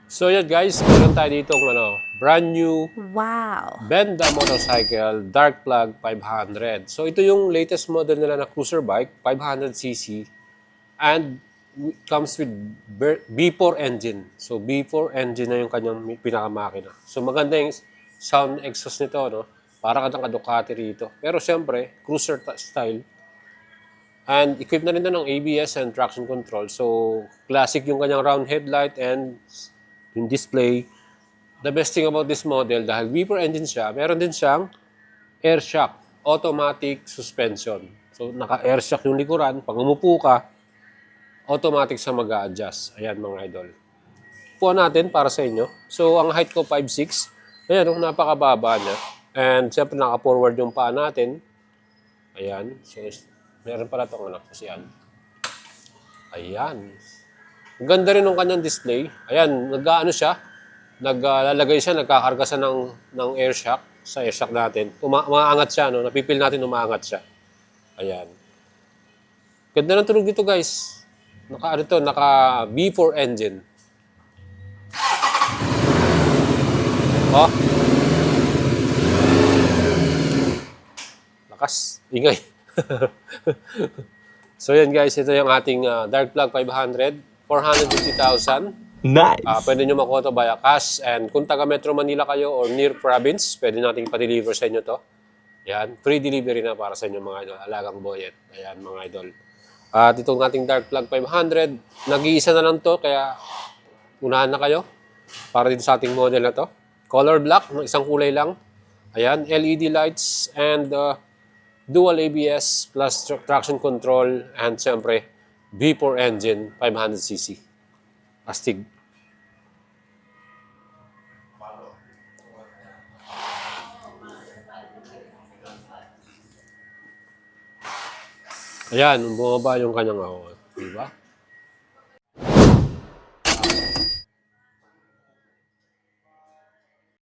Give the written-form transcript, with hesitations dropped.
So yan guys, meron tayo dito brand new Wow. Benda motorcycle Dark Plug 500. So ito yung latest model nila na cruiser bike, 500cc, and comes with B4 engine. So B4 engine na yung kanyang pinakamakina. So maganda yung sound exhaust nito, no? Para ka ng Ducati rito. Pero siyempre, cruiser style. And equipped na rin na ng ABS and traction control. So classic yung kanyang round headlight and yung display. The best thing about this model, dahil V4 engine siya, meron din siyang air shock, automatic suspension. So, naka-air shock yung likuran. Pag umupo ka, automatic siya mag-a-adjust. Ayan mga idol. Upuan natin para sa inyo. So, ang height ko 5'6". Ayan, napakababa niya. And siyempre, naka-forward yung paa natin. Ayan. So, meron pala itong kasi yan. Ayan. Ang ganda rin ng kanyang display. Ayan, nag-ano siya. Naglalagay siya, nagkakarga siya ng air shock sa air shock natin. Umaangat siya, no? Napipil natin umaangat siya. Ayan. Ganda ng tunog dito, guys. Naka V4 engine. Oh. Lakas. Ingay. So yan guys, ito yung ating Dark Plug 500. 450,000. Nice. Pwede nyo makuha ito via cash. And kung taga Metro Manila kayo or near province, pwede natin pa-deliver sa inyo to. Yan. Free delivery na para sa inyo mga idol. Alagang boyet. Ayan mga idol. At itong ating Dark Plug 500, nag-iisa na lang to. Kaya unahan na kayo para dito sa ating model na to. Color black, isang kulay lang. Ayan. LED lights and dual ABS plus traction control and siyempre V4 engine 500cc. Astig. Ayan, bumaba yung kanyang diba?